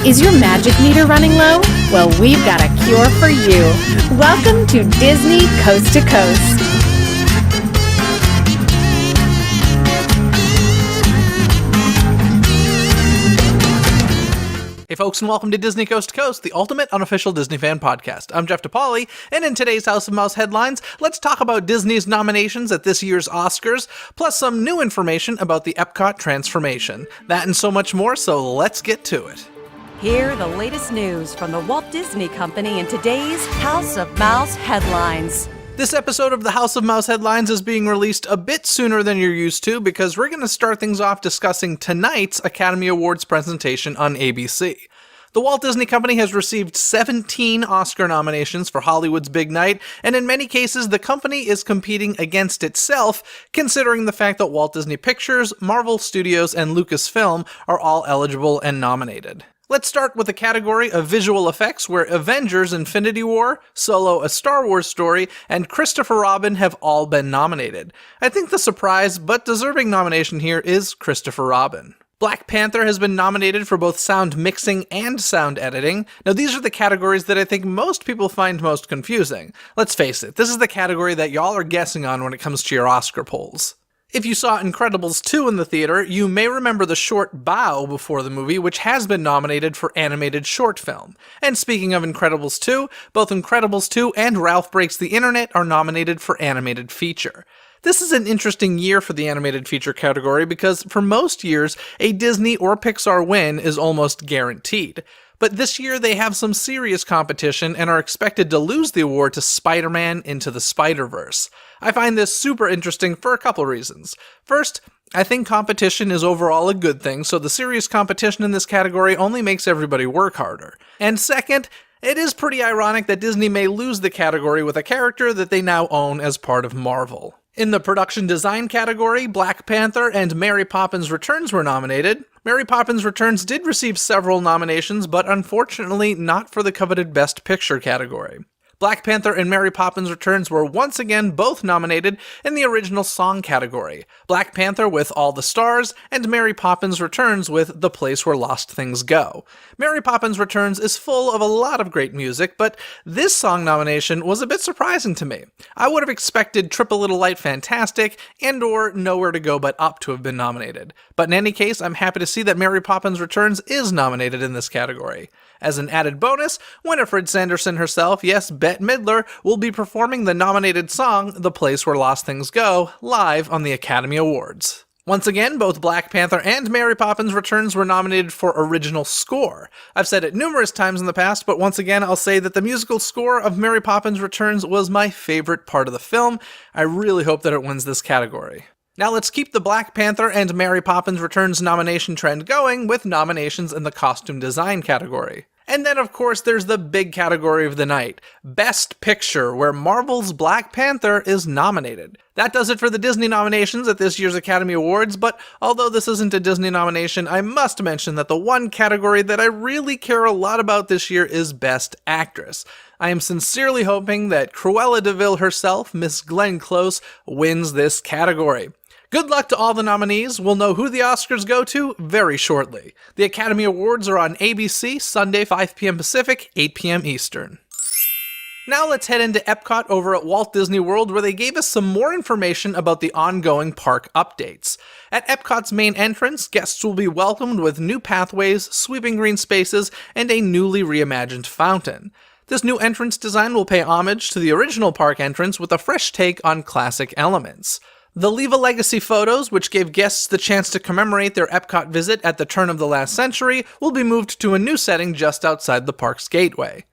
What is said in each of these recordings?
Is your magic meter running low? Well, we've got a cure for you. Welcome to Disney Coast to Coast. Hey folks, and welcome to Disney Coast to Coast, the ultimate unofficial Disney fan podcast. I'm Jeff DePauli, and in today's House of Mouse headlines, let's talk about Disney's nominations at this year's Oscars, plus some new information about the Epcot transformation. That and so much more, so let's get to it. Hear the latest news from the Walt Disney Company in today's House of Mouse headlines. This episode of the House of Mouse headlines is being released a bit sooner than you're used to because we're going to start things off discussing tonight's Academy Awards presentation on ABC. The Walt Disney Company has received 17 Oscar nominations for Hollywood's big night, and in many cases the company is competing against itself, considering the fact that Walt Disney Pictures, Marvel Studios, and Lucasfilm are all eligible and nominated. Let's start with the category of visual effects, where Avengers: Infinity War, Solo: A Star Wars Story, and Christopher Robin have all been nominated. I think the surprise but deserving nomination here is Christopher Robin. Black Panther has been nominated for both sound mixing and sound editing. Now, these are the categories that I think most people find most confusing. Let's face it, this is the category that y'all are guessing on when it comes to your Oscar polls. If you saw Incredibles 2 in the theater, you may remember the short Bow before the movie, which has been nominated for animated short film. And speaking of Incredibles 2, both Incredibles 2 and Ralph Breaks the Internet are nominated for animated feature. This is an interesting year for the animated feature category because for most years, a Disney or Pixar win is almost guaranteed. But this year they have some serious competition and are expected to lose the award to Spider-Man Into the Spider-Verse. I find this super interesting for a couple reasons. First, I think competition is overall a good thing, so the serious competition in this category only makes everybody work harder. And second, it is pretty ironic that Disney may lose the category with a character that they now own as part of Marvel. In the production design category, Black Panther and Mary Poppins Returns were nominated. Mary Poppins Returns did receive several nominations, but unfortunately not for the coveted Best Picture category. Black Panther and Mary Poppins Returns were once again both nominated in the original song category. Black Panther with All the Stars, and Mary Poppins Returns with The Place Where Lost Things Go. Mary Poppins Returns is full of a lot of great music, but this song nomination was a bit surprising to me. I would have expected Trip a Little Light Fantastic and or Nowhere to Go But Up to have been nominated. But in any case, I'm happy to see that Mary Poppins Returns is nominated in this category. As an added bonus, Winifred Sanderson herself, yes, Bette Midler, will be performing the nominated song, The Place Where Lost Things Go, live on the Academy Awards. Once again, both Black Panther and Mary Poppins Returns were nominated for original score. I've said it numerous times in the past, but once again I'll say that the musical score of Mary Poppins Returns was my favorite part of the film. I really hope that it wins this category. Now let's keep the Black Panther and Mary Poppins Returns nomination trend going with nominations in the costume design category. And then of course there's the big category of the night, Best Picture, where Marvel's Black Panther is nominated. That does it for the Disney nominations at this year's Academy Awards, but although this isn't a Disney nomination, I must mention that the one category that I really care a lot about this year is Best Actress. I am sincerely hoping that Cruella de Vil herself, Miss Glenn Close, wins this category. Good luck to all the nominees. We'll know who the Oscars go to very shortly. The Academy Awards are on ABC, Sunday 5 p.m. Pacific, 8 p.m. Eastern. Now let's head into Epcot over at Walt Disney World, where they gave us some more information about the ongoing park updates. At Epcot's main entrance, guests will be welcomed with new pathways, sweeping green spaces, and a newly reimagined fountain. This new entrance design will pay homage to the original park entrance with a fresh take on classic elements. The Leave a Legacy photos, which gave guests the chance to commemorate their Epcot visit at the turn of the last century, will be moved to a new setting just outside the park's gateway.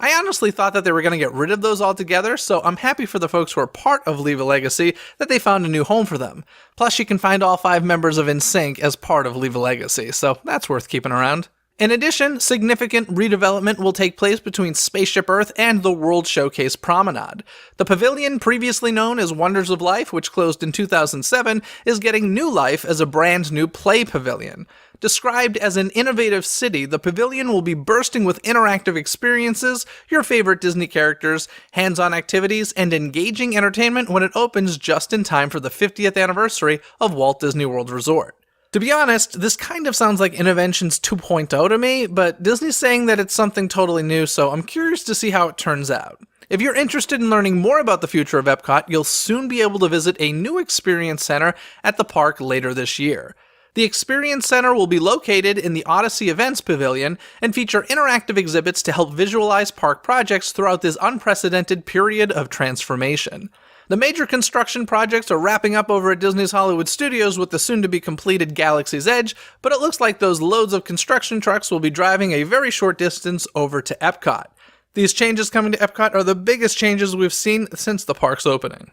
I honestly thought that they were going to get rid of those altogether, so I'm happy for the folks who are part of Leave a Legacy that they found a new home for them. Plus, you can find all 5 members of NSYNC as part of Leave a Legacy, so that's worth keeping around. In addition, significant redevelopment will take place between Spaceship Earth and the World Showcase Promenade. The pavilion, previously known as Wonders of Life, which closed in 2007, is getting new life as a brand new play pavilion. Described as an innovative city, the pavilion will be bursting with interactive experiences, your favorite Disney characters, hands-on activities, and engaging entertainment when it opens just in time for the 50th anniversary of Walt Disney World Resort. To be honest, this kind of sounds like Innoventions 2.0 to me, but Disney's saying that it's something totally new, so I'm curious to see how it turns out. If you're interested in learning more about the future of Epcot, you'll soon be able to visit a new experience center at the park later this year. The Experience Center will be located in the Odyssey Events Pavilion and feature interactive exhibits to help visualize park projects throughout this unprecedented period of transformation. The major construction projects are wrapping up over at Disney's Hollywood Studios with the soon-to-be-completed Galaxy's Edge, but it looks like those loads of construction trucks will be driving a very short distance over to Epcot. These changes coming to Epcot are the biggest changes we've seen since the park's opening.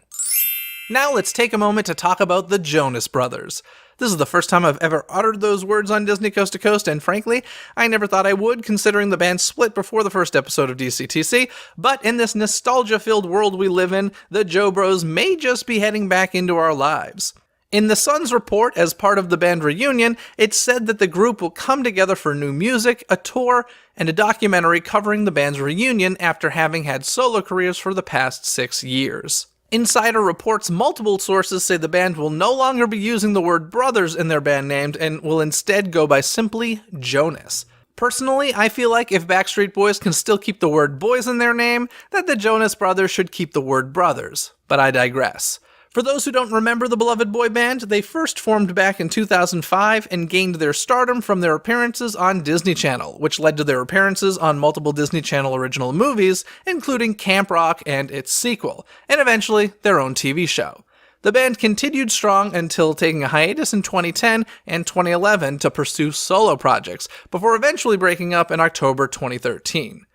Now let's take a moment to talk about the Jonas Brothers. This is the first time I've ever uttered those words on Disney Coast to Coast, and frankly, I never thought I would, considering the band split before the first episode of DCTC, but in this nostalgia-filled world we live in, the Jo Bros may just be heading back into our lives. In the Sun's report, as part of the band reunion, it said that the group will come together for new music, a tour, and a documentary covering the band's reunion after having had solo careers for the past 6 years. Insider reports multiple sources say the band will no longer be using the word brothers in their band name and will instead go by simply Jonas. Personally, I feel like if Backstreet Boys can still keep the word boys in their name, that the Jonas Brothers should keep the word brothers. But I digress. For those who don't remember the beloved boy band, they first formed back in 2005 and gained their stardom from their appearances on Disney Channel, which led to their appearances on multiple Disney Channel original movies, including Camp Rock and its sequel, and eventually their own TV show. The band continued strong until taking a hiatus in 2010 and 2011 to pursue solo projects, before eventually breaking up in October 2013.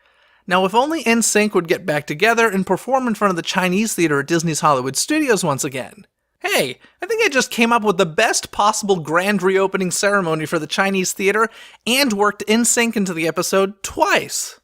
Now, if only NSYNC would get back together and perform in front of the Chinese theater at Disney's Hollywood Studios once again. Hey, I think I just came up with the best possible grand reopening ceremony for the Chinese theater and worked NSYNC into the episode twice.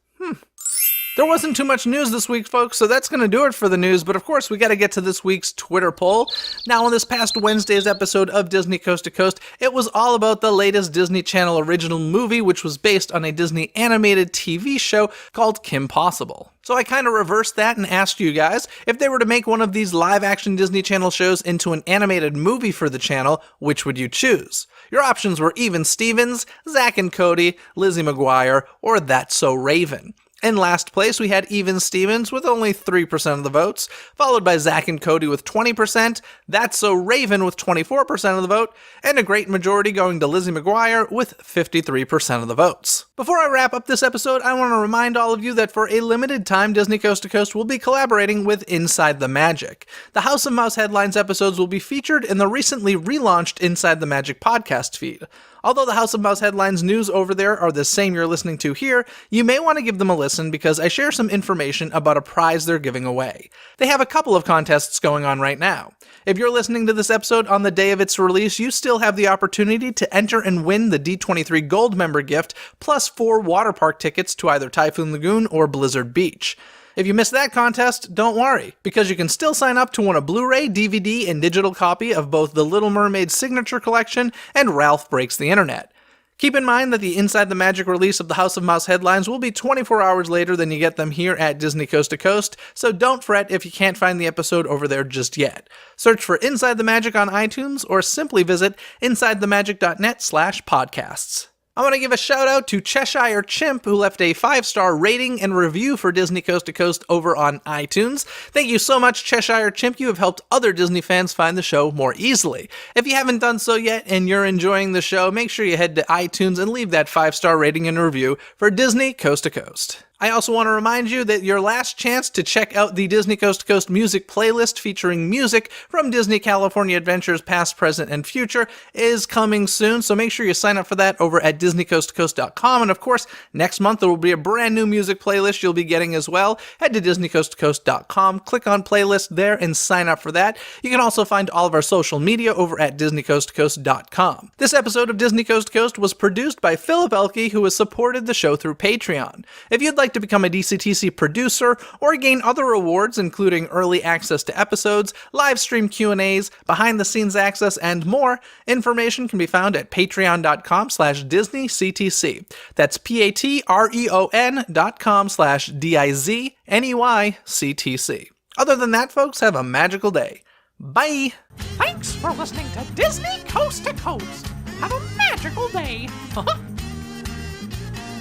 There wasn't too much news this week, folks, so that's going to do it for the news, but of course we got to get to this week's Twitter poll. Now, on this past Wednesday's episode of Disney Coast to Coast, it was all about the latest Disney Channel original movie, which was based on a Disney animated TV show called Kim Possible. So I kind of reversed that and asked you guys, if they were to make one of these live-action Disney Channel shows into an animated movie for the channel, which would you choose? Your options were Even Stevens, Zack and Cody, Lizzie McGuire, or That's So Raven. In last place, we had Even Stevens with only 3% of the votes, followed by Zack and Cody with 20%, That's So Raven with 24% of the vote, and a great majority going to Lizzie McGuire with 53% of the votes. Before I wrap up this episode, I want to remind all of you that for a limited time, Disney Coast to Coast will be collaborating with Inside the Magic. The House of Mouse Headlines episodes will be featured in the recently relaunched Inside the Magic podcast feed. Although the House of Mouse Headlines news over there are the same you're listening to here, you may want to give them a listen because I share some information about a prize they're giving away. They have a couple of contests going on right now. If you're listening to this episode on the day of its release, you still have the opportunity to enter and win the D23 Gold member gift, plus 4 water park tickets to either Typhoon Lagoon or Blizzard Beach. If you missed that contest, don't worry, because you can still sign up to win a Blu-ray, DVD, and digital copy of both The Little Mermaid Signature Collection and Ralph Breaks the Internet. Keep in mind that the Inside the Magic release of the House of Mouse Headlines will be 24 hours later than you get them here at Disney Coast to Coast, so don't fret if you can't find the episode over there just yet. Search for Inside the Magic on iTunes or simply visit insidethemagic.net/podcasts. I want to give a shout out to Cheshire Chimp, who left a 5-star rating and review for Disney Coast to Coast over on iTunes. Thank you so much, Cheshire Chimp. You have helped other Disney fans find the show more easily. If you haven't done so yet and you're enjoying the show, make sure you head to iTunes and leave that 5-star rating and review for Disney Coast to Coast. I also want to remind you that your last chance to check out the Disney Coast to Coast music playlist featuring music from Disney California Adventures past, present, and future is coming soon, so make sure you sign up for that over at DisneyCoastToCoast.com, and of course, next month there will be a brand new music playlist you'll be getting as well. Head to DisneyCoastToCoast.com, click on playlist there, and sign up for that. You can also find all of our social media over at DisneyCoastToCoast.com. This episode of Disney Coast to Coast was produced by Philip Elke, who has supported the show through Patreon. If you'd like to become a DCTC producer or gain other rewards including early access to episodes, live stream Q&As, behind the scenes access, and more, information can be found at patreon.com/DisneyCTC. That's patreon.com/DIZNEYCTC. Other than that, folks, have a magical day. Bye! Thanks for listening to Disney Coast to Coast. Have a magical day.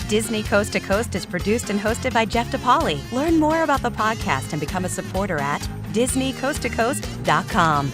Disney Coast to Coast is produced and hosted by Jeff DePauli. Learn more about the podcast and become a supporter at DisneyCoastToCoast.com.